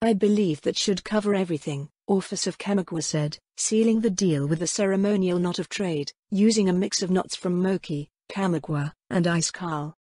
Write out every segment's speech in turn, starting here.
I believe that should cover everything, Orpheus of Kamagwa said, sealing the deal with a ceremonial knot of trade, using a mix of knots from Moki, Kamagwa, and Iskal.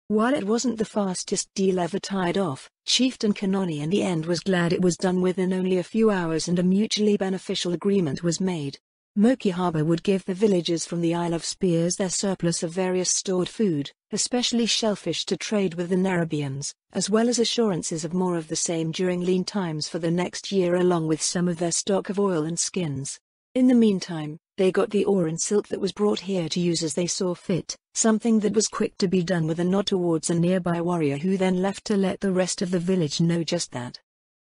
While it wasn't the fastest deal ever tied off, Chieftain Kanoni in the end was glad it was done within only a few hours and a mutually beneficial agreement was made. Moki Harbour would give the villagers from the Isle of Spears their surplus of various stored food, especially shellfish to trade with the Nerubians, as well as assurances of more of the same during lean times for the next year along with some of their stock of oil and skins. In the meantime, they got the ore and silk that was brought here to use as they saw fit, something that was quick to be done with a nod towards a nearby warrior who then left to let the rest of the village know just that.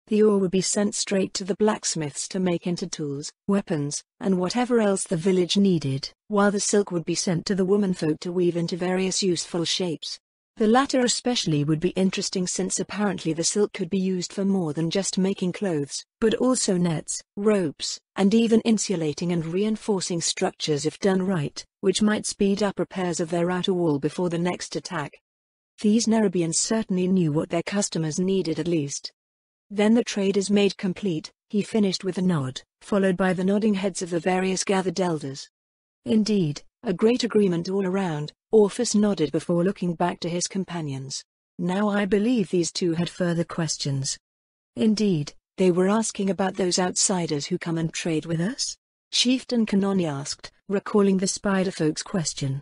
The ore would be sent straight to the blacksmiths to make into tools, weapons, and whatever else the village needed, while the silk would be sent to the womenfolk to weave into various useful shapes. The latter especially would be interesting since apparently the silk could be used for more than just making clothes, but also nets, ropes, and even insulating and reinforcing structures if done right, which might speed up repairs of their outer wall before the next attack. These Nerubians certainly knew what their customers needed at least. Then the trade is made complete, he finished with a nod, followed by the nodding heads of the various gathered elders. Indeed, a great agreement all around, Orpheus nodded before looking back to his companions. Now I believe these two had further questions. Indeed, they were asking about those outsiders who come and trade with us? Chieftain Kanoni asked, recalling the spider folk's question.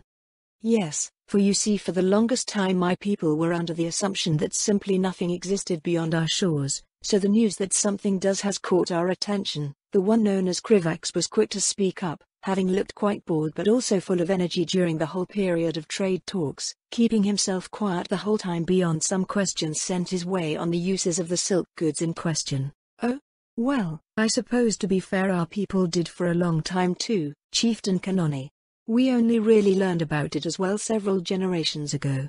Yes, for you see for the longest time my people were under the assumption that simply nothing existed beyond our shores, so the news that something does has caught our attention. The one known as Krivax was quick to speak up, having looked quite bored but also full of energy during the whole period of trade talks, keeping himself quiet the whole time beyond some questions sent his way on the uses of the silk goods in question. Oh? Well, I suppose to be fair our people did for a long time too, Chieftain Kanoni. We only really learned about it as well several generations ago.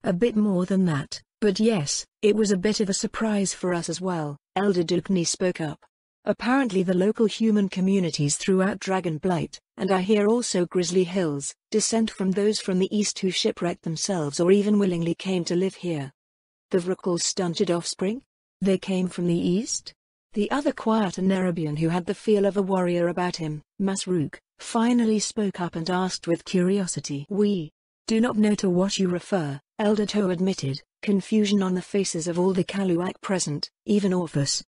A bit more than that, but yes, it was a bit of a surprise for us as well, Elder Dukni spoke up. Apparently the local human communities throughout Dragonblight, and I hear also Grizzly Hills, descend from those from the east who shipwrecked themselves or even willingly came to live here. The Vrukhal's stunted offspring? They came from the east? The other quieter Nerubian who had the feel of a warrior about him, Masruk, finally spoke up and asked with curiosity. We do not know to what you refer, Elder To admitted, confusion on the faces of all the Kaluak present, even Orpheus.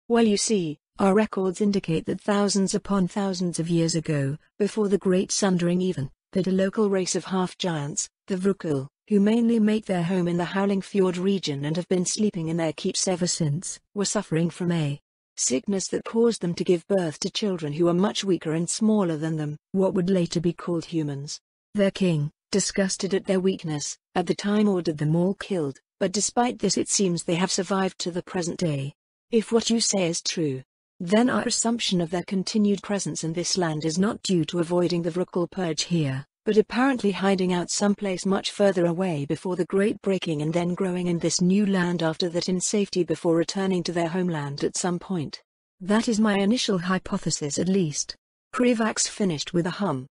Well you see, our records indicate that thousands upon thousands of years ago, before the Great Sundering even, that a local race of half-giants, the Vrukhal, who mainly make their home in the Howling Fjord region and have been sleeping in their keeps ever since, were suffering from a sickness that caused them to give birth to children who are much weaker and smaller than them, what would later be called humans. Their king, disgusted at their weakness, at the time ordered them all killed, but despite this it seems they have survived to the present day. If what you say is true, then our assumption of their continued presence in this land is not due to avoiding the Vrukhal purge here, but apparently hiding out someplace much further away before the great breaking and then growing in this new land after that in safety before returning to their homeland at some point. That is my initial hypothesis at least. Krivax finished with a hum.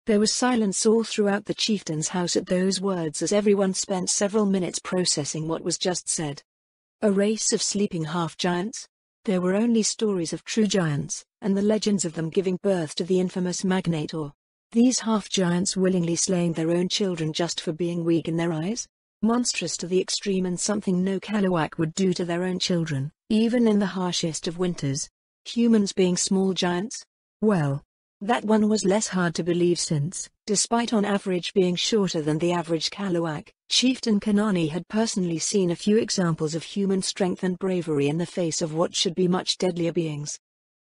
There was silence all throughout the chieftain's house at those words as everyone spent several minutes processing what was just said. A race of sleeping half-giants? There were only stories of true giants, and the legends of them giving birth to the infamous Magnate or these half-giants willingly slaying their own children just for being weak in their eyes? Monstrous to the extreme and something no Kaluak would do to their own children, even in the harshest of winters. Humans being small giants? Well, that one was less hard to believe since, despite on average being shorter than the average Kaluak, Chieftain Kanani had personally seen a few examples of human strength and bravery in the face of what should be much deadlier beings.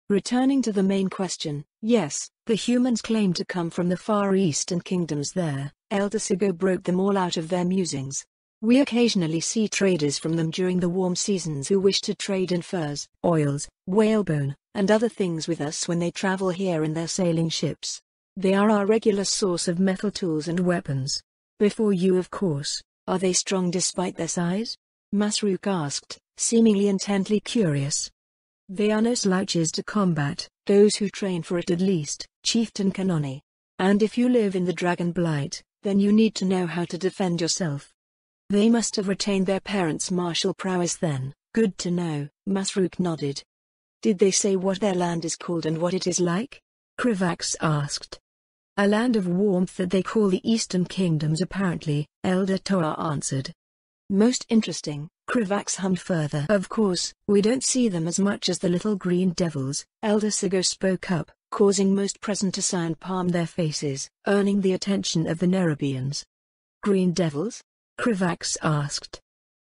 Returning to the main question, yes, the humans claim to come from the Far East and kingdoms there. Elder Sigo broke them all out of their musings. We occasionally see traders from them during the warm seasons who wish to trade in furs, oils, whalebone, and other things with us when they travel here in their sailing ships. They are our regular source of metal tools and weapons. Before you of course, are they strong despite their size? Masruk asked, seemingly intently curious. They are no slouches to combat, those who train for it at least, Chieftain Kanoni. And if you live in the Dragonblight, then you need to know how to defend yourself. They must have retained their parents' martial prowess then, Good to know, Masruk nodded. Did they say what their land is called and what it is like? Krivax asked. A land of warmth that they call the Eastern Kingdoms apparently, Elder Toa answered. Most interesting, Krivax hummed further. Of course, we don't see them as much as the little green devils, Elder Sigo spoke up, causing most present to sigh and palm their faces, earning the attention of the Nerubians. Green devils? Krivax asked.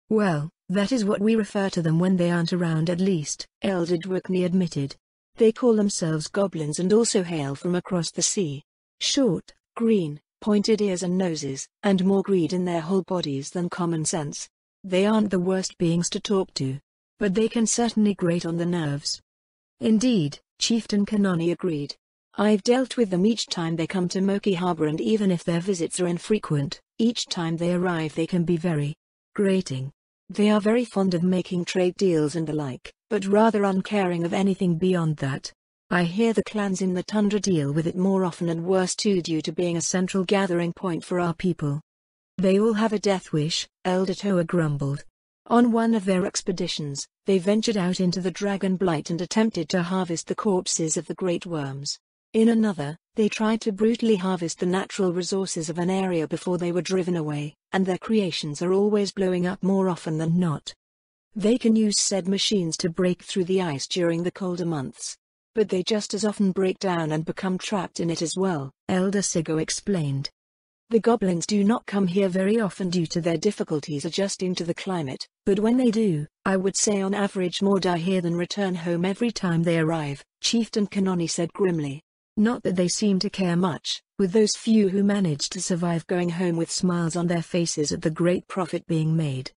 Well, that is what we refer to them when they aren't around at least, Elder Dwukni admitted. They call themselves goblins and also hail from across the sea. Short, green, pointed ears and noses, and more greed in their whole bodies than common sense. They aren't the worst beings to talk to, but they can certainly grate on the nerves. Indeed, Chieftain Kanani agreed. I've dealt with them each time they come to Moki Harbor, and even if their visits are infrequent, each time they arrive they can be very grating. They are very fond of making trade deals and the like, but rather uncaring of anything beyond that. I hear the clans in the tundra deal with it more often and worse too, due to being a central gathering point for our people. They all have a death wish, Elder Toa grumbled. On one of their expeditions, they ventured out into the Dragon Blight and attempted to harvest the corpses of the great worms. In another, they tried to brutally harvest the natural resources of an area before they were driven away, and their creations are always blowing up more often than not. They can use said machines to break through the ice during the colder months, but they just as often break down and become trapped in it as well, Elder Sigo explained. The goblins do not come here very often due to their difficulties adjusting to the climate, but when they do, I would say on average more die here than return home every time they arrive, Chieftain Kanani said grimly. Not that they seem to care much, with those few who manage to survive going home with smiles on their faces at the great profit being made.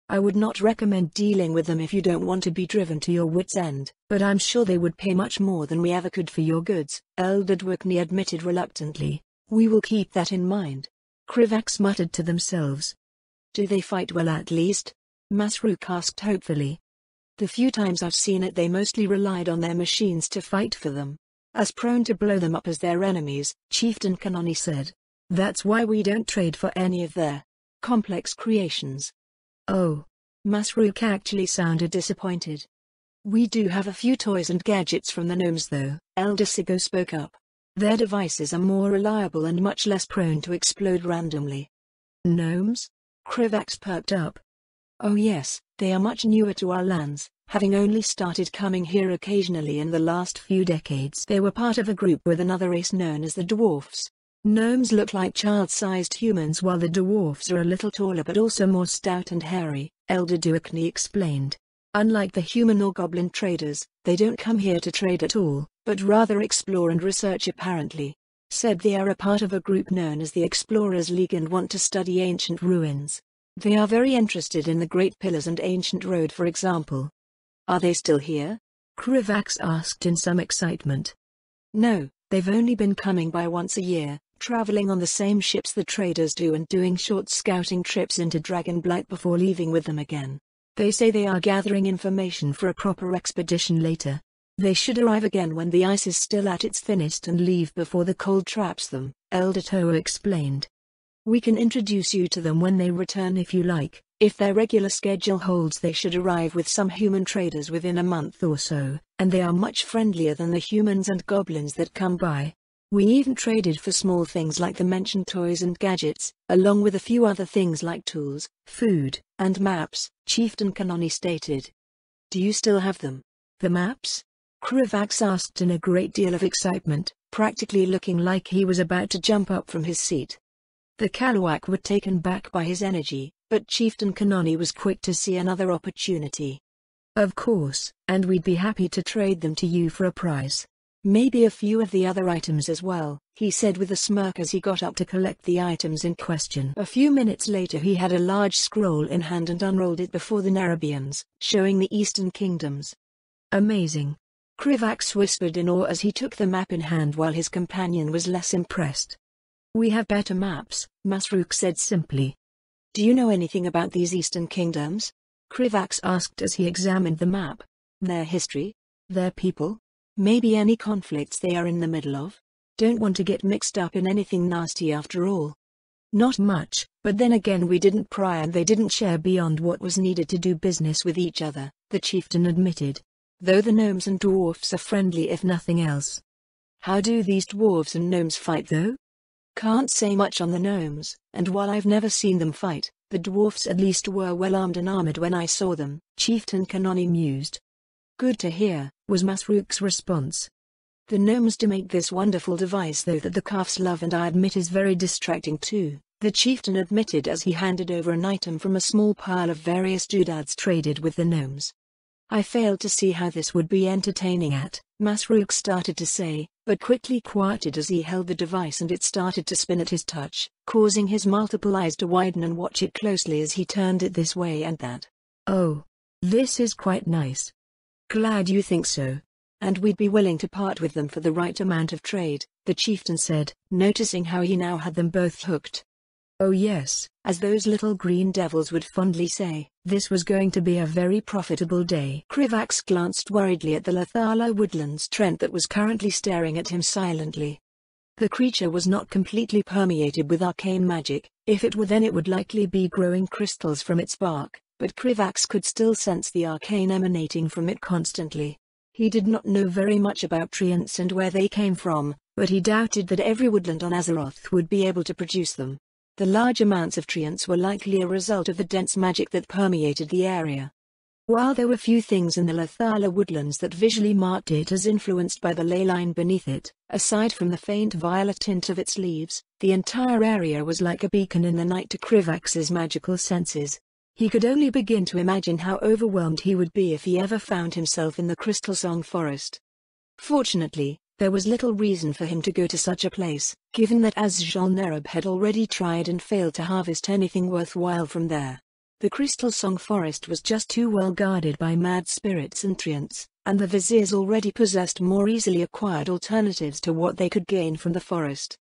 I would not recommend dealing with them if you don't want to be driven to your wits' end, but I'm sure they would pay much more than we ever could for your goods, Elder Dwukni admitted reluctantly. We will keep that in mind. Krivax muttered to themselves. Do they fight well at least? Masruk asked hopefully. The few times I've seen it they mostly relied on their machines to fight for them. As prone to blow them up as their enemies, Chieftain Kanani said. That's why we don't trade for any of their complex creations. Oh. Masruk actually sounded disappointed. We do have a few toys and gadgets from the gnomes though, Elder Sigo spoke up. Their devices are more reliable and much less prone to explode randomly. Gnomes? Krivax perked up. Oh yes, they are much newer to our lands, having only started coming here occasionally in the last few decades. They were part of a group with another race known as the dwarfs. Gnomes look like child-sized humans while the dwarfs are a little taller but also more stout and hairy, Elder Dwukni explained. Unlike the human or goblin traders, they don't come here to trade at all, but rather explore and research apparently. Said they are a part of a group known as the Explorers League and want to study ancient ruins. They are very interested in the Great Pillars and Ancient Road for example. Are they still here? Krivax asked in some excitement. No, they've only been coming by once a year, traveling on the same ships the traders do and doing short scouting trips into Dragonblight before leaving with them again. They say they are gathering information for a proper expedition later. They should arrive again when the ice is still at its thinnest and leave before the cold traps them, Elder Toa explained. We can introduce you to them when they return if you like. If their regular schedule holds they should arrive with some human traders within a month or so, and they are much friendlier than the humans and goblins that come by. We even traded for small things like the mentioned toys and gadgets, along with a few other things like tools, food, and maps, Chieftain Kanani stated. Do you still have them? The maps? Krivax asked in a great deal of excitement, practically looking like he was about to jump up from his seat. The Kalawak were taken back by his energy, but Chieftain Kanani was quick to see another opportunity. Of course, and we'd be happy to trade them to you for a price. Maybe a few of the other items as well, he said with a smirk as he got up to collect the items in question. A few minutes later he had a large scroll in hand and unrolled it before the Nerubians, showing the Eastern Kingdoms. Amazing. Krivax whispered in awe as he took the map in hand while his companion was less impressed. We have better maps, Masruk said simply. Do you know anything about these Eastern Kingdoms? Krivax asked as he examined the map. Their history? Their people? Maybe any conflicts they are in the middle of? Don't want to get mixed up in anything nasty after all. Not much, But then again, we didn't pry and they didn't share beyond what was needed to do business with each other, the chieftain admitted. Though the gnomes and dwarfs are friendly if nothing else. How do these dwarves and gnomes fight though? Can't say much on the gnomes, and while I've never seen them fight, the dwarfs at least were well armed and armored when I saw them, Chieftain Kanoni mused. Good to hear, was Masruk's response. The gnomes do make this wonderful device though that the calves love and I admit is very distracting too, the chieftain admitted as he handed over an item from a small pile of various doodads traded with the gnomes. I failed to see how this would be entertaining Masruk started to say, but quickly quieted as he held the device and it started to spin at his touch, causing his multiple eyes to widen and watch it closely as he turned it this way and that. Oh. This is quite nice. Glad you think so. And we'd be willing to part with them for the right amount of trade, the chieftain said, noticing how he now had them both hooked. Oh yes, as those little green devils would fondly say, this was going to be a very profitable day. Krivax glanced worriedly at the Lathala woodlands Trent that was currently staring at him silently. The creature was not completely permeated with arcane magic, if it were then it would likely be growing crystals from its bark, but Krivax could still sense the arcane emanating from it constantly. He did not know very much about treants and where they came from, but he doubted that every woodland on Azeroth would be able to produce them. The large amounts of treants were likely a result of the dense magic that permeated the area. While there were few things in the Lathala woodlands that visually marked it as influenced by the ley line beneath it, aside from the faint violet tint of its leaves, the entire area was like a beacon in the night to Krivax's magical senses. He could only begin to imagine how overwhelmed he would be if he ever found himself in the Crystal Song Forest. Fortunately, there was little reason for him to go to such a place, given that Azjol-Nerub had already tried and failed to harvest anything worthwhile from there. The Crystal Song Forest was just too well guarded by mad spirits and treants, and the viziers already possessed more easily acquired alternatives to what they could gain from the forest.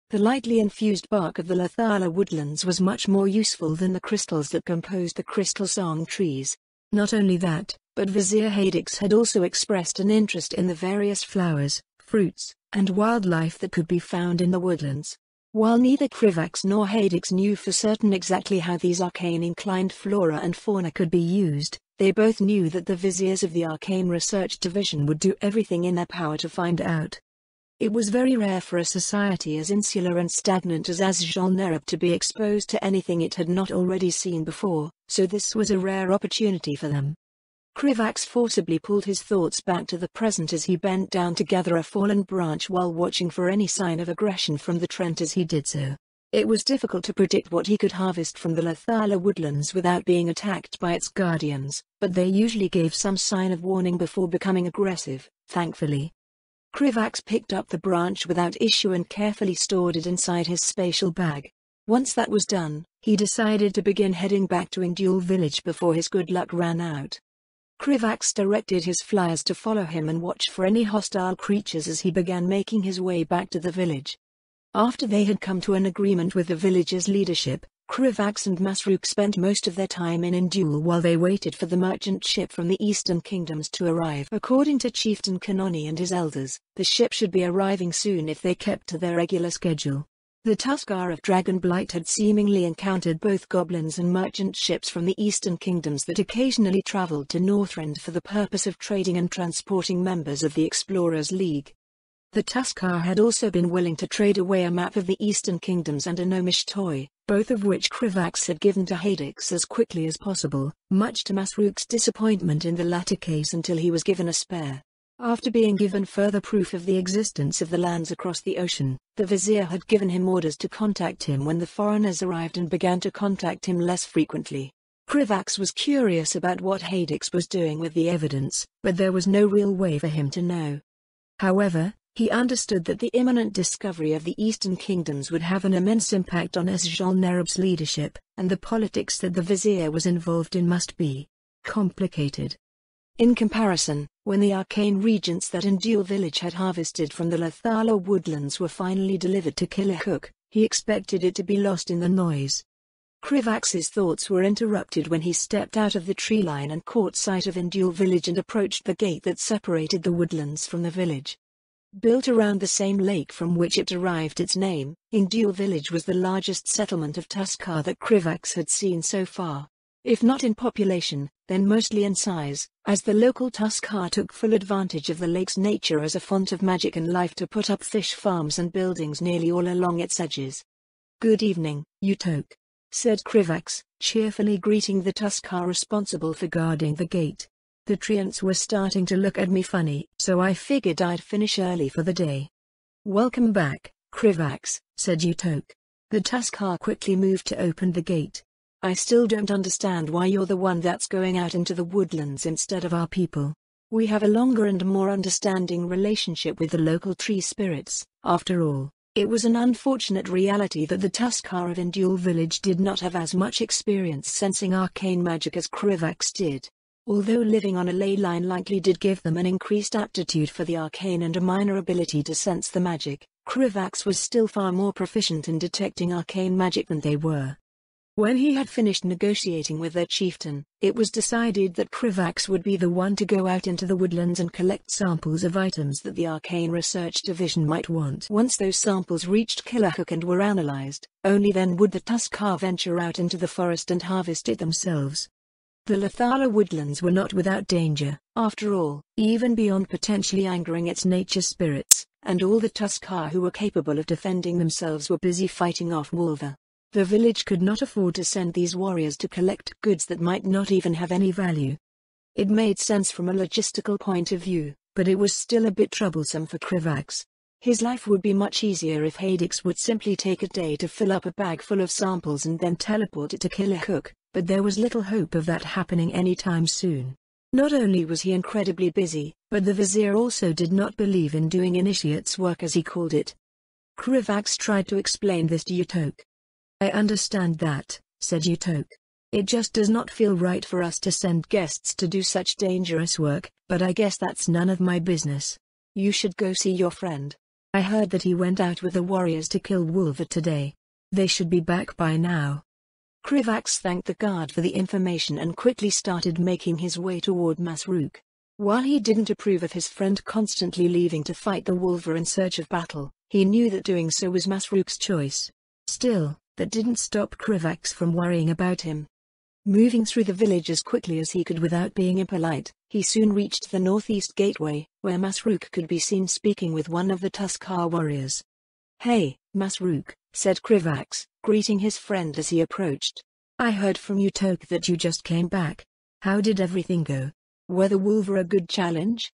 The lightly infused bark of the Lathala woodlands was much more useful than the crystals that composed the Crystal Song trees. Not only that, but Vizier Hadix had also expressed an interest in the various flowers, fruits, and wildlife that could be found in the woodlands. While neither Krivax nor Hadix knew for certain exactly how these arcane-inclined flora and fauna could be used, they both knew that the viziers of the Arcane Research Division would do everything in their power to find out. It was very rare for a society as insular and stagnant as Azjol-Nerub to be exposed to anything it had not already seen before, so this was a rare opportunity for them. Krivax forcibly pulled his thoughts back to the present as he bent down to gather a fallen branch while watching for any sign of aggression from the Trent as he did so. It was difficult to predict what he could harvest from the Lathala woodlands without being attacked by its guardians, but they usually gave some sign of warning before becoming aggressive, thankfully. Krivax picked up the branch without issue and carefully stored it inside his spatial bag. Once that was done, he decided to begin heading back to Indule village before his good luck ran out. Krivax directed his flyers to follow him and watch for any hostile creatures as he began making his way back to the village. After they had come to an agreement with the village's leadership, Krivax and Masruk spent most of their time in Indule while they waited for the merchant ship from the Eastern Kingdoms to arrive. According to Chieftain Kanoni and his elders, the ship should be arriving soon if they kept to their regular schedule. The Tuskar of Dragonblight had seemingly encountered both goblins and merchant ships from the Eastern Kingdoms that occasionally traveled to Northrend for the purpose of trading and transporting members of the Explorers League. The Tuskar had also been willing to trade away a map of the Eastern Kingdoms and a gnomish toy, both of which Krivax had given to Hadix as quickly as possible, much to Masruk's disappointment in the latter case until he was given a spare. After being given further proof of the existence of the lands across the ocean, the vizier had given him orders to contact him when the foreigners arrived and began to contact him less frequently. Krivax was curious about what Hadix was doing with the evidence, but there was no real way for him to know. However, he understood that the imminent discovery of the Eastern Kingdoms would have an immense impact on Azjol-Nerub's leadership, and the politics that the vizier was involved in must be complicated. In comparison, when the arcane regents that Indule village had harvested from the Lathala woodlands were finally delivered to Killihook, he expected it to be lost in the noise. Krivax's thoughts were interrupted when he stepped out of the tree line and caught sight of Indule village and approached the gate that separated the woodlands from the village. Built around the same lake from which it derived its name, Indule village was the largest settlement of Tuskar that Krivax had seen so far. If not in population, then mostly in size, as the local Tuskar took full advantage of the lake's nature as a font of magic and life to put up fish farms and buildings nearly all along its edges. "Good evening, Utok," said Krivax, cheerfully greeting the Tuskar responsible for guarding the gate. "The treants were starting to look at me funny, so I figured I'd finish early for the day." "Welcome back, Krivax," said Utok. The Tuskar quickly moved to open the gate. "I still don't understand why you're the one that's going out into the woodlands instead of our people. We have a longer and more understanding relationship with the local tree spirits, after all." It was an unfortunate reality that the Tuskar of Indule village did not have as much experience sensing arcane magic as Krivax did. Although living on a ley line likely did give them an increased aptitude for the arcane and a minor ability to sense the magic, Krivax was still far more proficient in detecting arcane magic than they were. When he had finished negotiating with their chieftain, it was decided that Krivax would be the one to go out into the woodlands and collect samples of items that the Arcane Research Division might want. Once those samples reached Killerhook and were analyzed, only then would the Tuskar venture out into the forest and harvest it themselves. The Lathala woodlands were not without danger, after all, even beyond potentially angering its nature spirits, and all the Tuskar who were capable of defending themselves were busy fighting off Wolver. The village could not afford to send these warriors to collect goods that might not even have any value. It made sense from a logistical point of view, but it was still a bit troublesome for Krivax. His life would be much easier if Hadix would simply take a day to fill up a bag full of samples and then teleport it to Killerhook, but there was little hope of that happening anytime soon. Not only was he incredibly busy, but the vizier also did not believe in doing initiate's work as he called it. Krivax tried to explain this to Utok. "I understand that," said Utok. "It just does not feel right for us to send guests to do such dangerous work, but I guess that's none of my business. You should go see your friend. I heard that he went out with the warriors to kill Wolver today. They should be back by now." Krivax thanked the guard for the information and quickly started making his way toward Masrook. While he didn't approve of his friend constantly leaving to fight the Wolver in search of battle, he knew that doing so was Masrook's choice. Still, that didn't stop Krivax from worrying about him. Moving through the village as quickly as he could without being impolite, he soon reached the northeast gateway, where Masrook could be seen speaking with one of the Tuskar warriors. "Hey, Masrook," said Krivax, greeting his friend as he approached. "I heard from Utok that you just came back. How did everything go? Were the Wolver a good challenge?"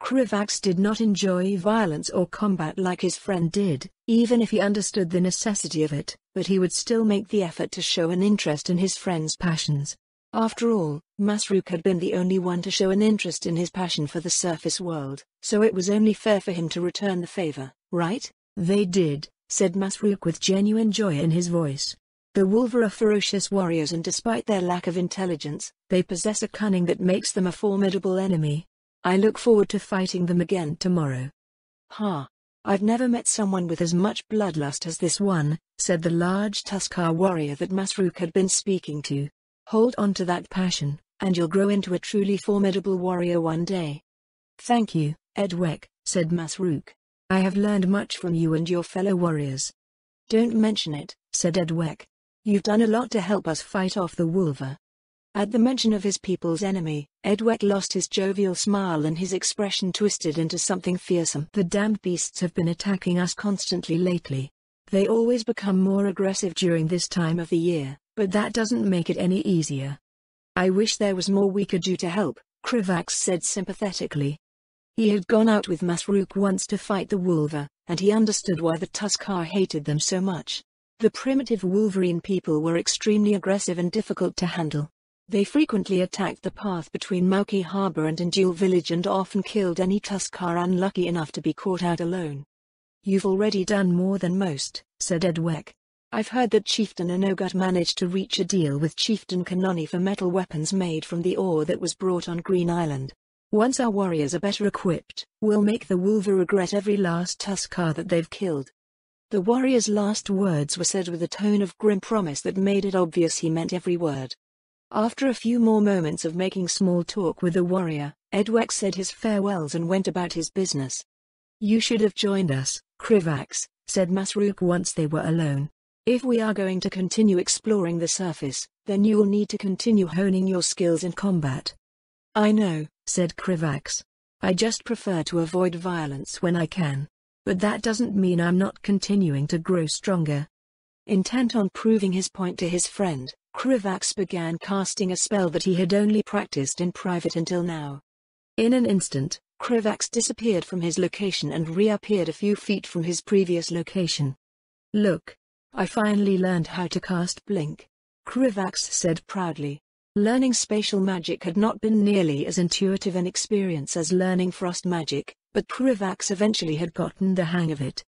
Krivax did not enjoy violence or combat like his friend did, even if he understood the necessity of it, but he would still make the effort to show an interest in his friend's passions. After all, Masrook had been the only one to show an interest in his passion for the surface world, so it was only fair for him to return the favor, right? "They did," said Masrook with genuine joy in his voice. "The Wolver are ferocious warriors and despite their lack of intelligence, they possess a cunning that makes them a formidable enemy. I look forward to fighting them again tomorrow." "Ha! I've never met someone with as much bloodlust as this one," said the large Tuskar warrior that Masrook had been speaking to. "Hold on to that passion, and you'll grow into a truly formidable warrior one day." "Thank you, Edwek," said Masrook. "I have learned much from you and your fellow warriors." "Don't mention it," said Edwek. "You've done a lot to help us fight off the Wolver." At the mention of his people's enemy, Edwek lost his jovial smile and his expression twisted into something fearsome. "The damned beasts have been attacking us constantly lately. They always become more aggressive during this time of the year, but that doesn't make it any easier." "I wish there was more we could do to help," Krivax said sympathetically. He had gone out with Masrook once to fight the Wolver, and he understood why the Tuskar hated them so much. The primitive Wolverine people were extremely aggressive and difficult to handle. They frequently attacked the path between Mauki Harbor and Indule village and often killed any Tuskar unlucky enough to be caught out alone. "You've already done more than most," said Edwek. "I've heard that Chieftain Anogut managed to reach a deal with Chieftain Kanoni for metal weapons made from the ore that was brought on Green Island. Once our warriors are better equipped, we'll make the Wolver regret every last Tuskar that they've killed." The warrior's last words were said with a tone of grim promise that made it obvious he meant every word. After a few more moments of making small talk with the warrior, Edwek said his farewells and went about his business. You should have joined us, Krivax, said Masruk once they were alone. If we are going to continue exploring the surface, then you will need to continue honing your skills in combat. I know, said Krivax. I just prefer to avoid violence when I can. But that doesn't mean I'm not continuing to grow stronger. Intent on proving his point to his friend, Krivax began casting a spell that he had only practiced in private until now. In an instant, Krivax disappeared from his location and reappeared a few feet from his previous location. Look! I finally learned how to cast Blink, Krivax said proudly. Learning spatial magic had not been nearly as intuitive an experience as learning frost magic, but Krivax eventually had gotten the hang of it.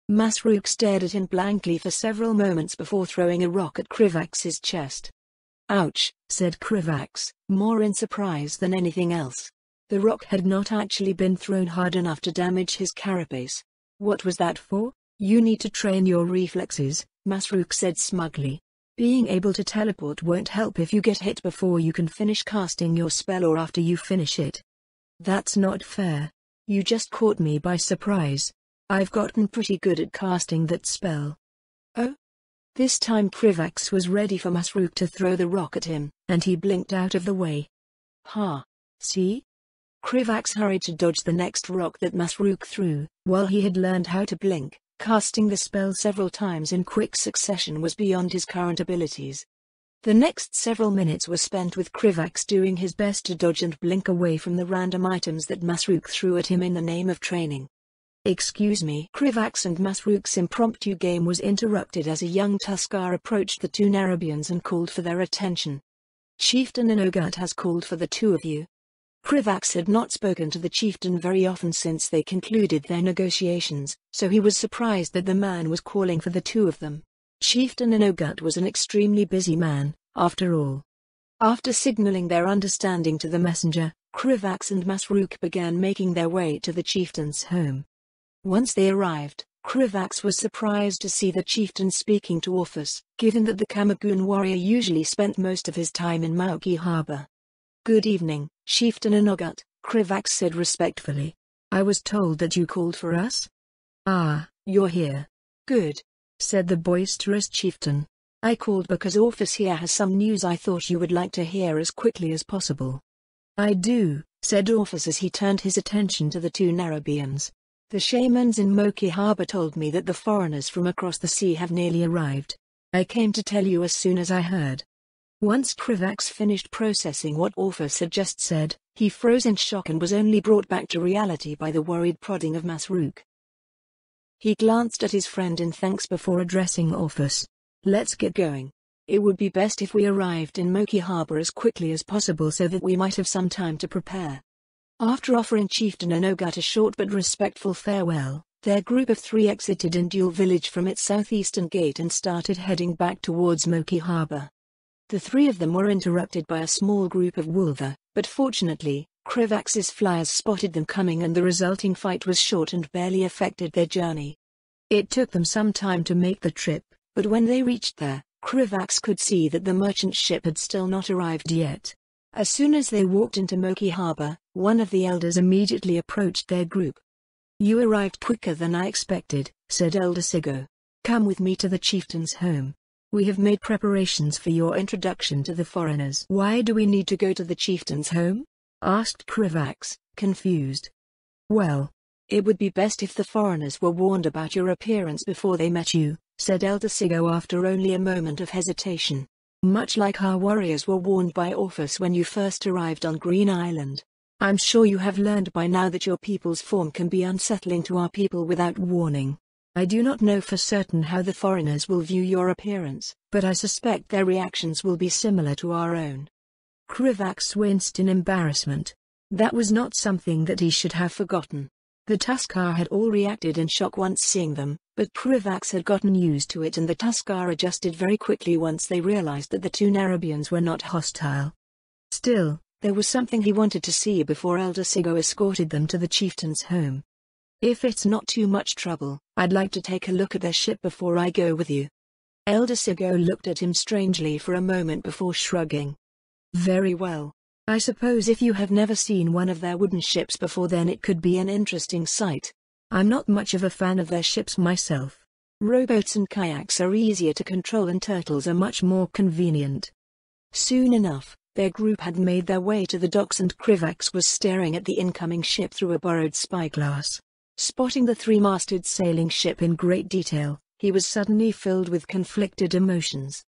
Masruk stared at him blankly for several moments before throwing a rock at Krivax's chest. Ouch, said Krivax, more in surprise than anything else. The rock had not actually been thrown hard enough to damage his carapace. What was that for? You need to train your reflexes, Masruk said smugly. Being able to teleport won't help if you get hit before you can finish casting your spell or after you finish it. That's not fair. You just caught me by surprise. I've gotten pretty good at casting that spell. Oh? This time Krivax was ready for Masruk to throw the rock at him, and he blinked out of the way. Ha! See? Krivax hurried to dodge the next rock that Masruk threw. While he had learned how to blink, casting the spell several times in quick succession was beyond his current abilities. The next several minutes were spent with Krivax doing his best to dodge and blink away from the random items that Masruk threw at him in the name of training. Excuse me. Krivax and Masruk's impromptu game was interrupted as a young Tuskar approached the two Nerubians and called for their attention. Chieftain Inogut has called for the two of you. Krivax had not spoken to the chieftain very often since they concluded their negotiations, so he was surprised that the man was calling for the two of them. Chieftain Inogut was an extremely busy man, after all. After signaling their understanding to the messenger, Krivax and Masruk began making their way to the chieftain's home. Once they arrived, Krivax was surprised to see the chieftain speaking to Orphus, given that the Kamagoon warrior usually spent most of his time in Mauki Harbor. Good evening, Chieftain Inogut, Krivax said respectfully. I was told that you called for us? Ah, you're here. Good, said the boisterous chieftain. I called because Orphus here has some news I thought you would like to hear as quickly as possible. I do, said Orphus as he turned his attention to the two Nerubians. The shamans in Moki Harbor told me that the foreigners from across the sea have nearly arrived. I came to tell you as soon as I heard. Once Krivax finished processing what Orphus had just said, he froze in shock and was only brought back to reality by the worried prodding of Masruk. He glanced at his friend in thanks before addressing Orphus. Let's get going. It would be best if we arrived in Moki Harbor as quickly as possible so that we might have some time to prepare. After offering Chieftain Inogut a short but respectful farewell, their group of three exited Indule village from its southeastern gate and started heading back towards Moki Harbor. The three of them were interrupted by a small group of Wulva, but fortunately, Krivax's flyers spotted them coming and the resulting fight was short and barely affected their journey. It took them some time to make the trip, but when they reached there, Krivax could see that the merchant ship had still not arrived yet. As soon as they walked into Moki Harbor, one of the elders immediately approached their group. You arrived quicker than I expected, said Elder Sigo. Come with me to the chieftain's home. We have made preparations for your introduction to the foreigners. Why do we need to go to the chieftain's home? Asked Krivax, confused. Well, it would be best if the foreigners were warned about your appearance before they met you, said Elder Sigo after only a moment of hesitation. Much like our warriors were warned by Orphus when you first arrived on Green Island. I'm sure you have learned by now that your people's form can be unsettling to our people without warning. I do not know for certain how the foreigners will view your appearance, but I suspect their reactions will be similar to our own. Krivax winced in embarrassment. That was not something that he should have forgotten. The Tuskar had all reacted in shock once seeing them, but Krivax had gotten used to it and the Tuskar adjusted very quickly once they realized that the two Nerubians were not hostile. Still, there was something he wanted to see before Elder Sigo escorted them to the chieftain's home. If it's not too much trouble, I'd like to take a look at their ship before I go with you. Elder Sigo looked at him strangely for a moment before shrugging. Very well. I suppose if you have never seen one of their wooden ships before then it could be an interesting sight. I'm not much of a fan of their ships myself. Rowboats and kayaks are easier to control and turtles are much more convenient. Soon enough, their group had made their way to the docks and Krivax was staring at the incoming ship through a borrowed spyglass. Spotting the three-masted sailing ship in great detail, he was suddenly filled with conflicted emotions.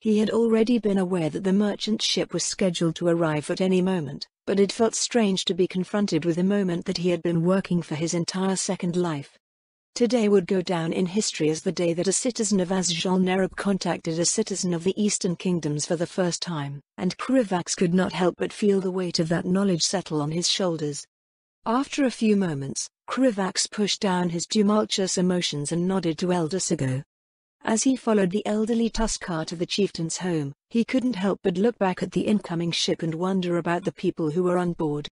He had already been aware that the merchant ship was scheduled to arrive at any moment, but it felt strange to be confronted with a moment that he had been working for his entire second life. Today would go down in history as the day that a citizen of Azjol Nerub contacted a citizen of the Eastern Kingdoms for the first time, and Krivax could not help but feel the weight of that knowledge settle on his shoulders. After a few moments, Krivax pushed down his tumultuous emotions and nodded to Elder Sigo. As he followed the elderly Tuskar to the chieftain's home, he couldn't help but look back at the incoming ship and wonder about the people who were on board.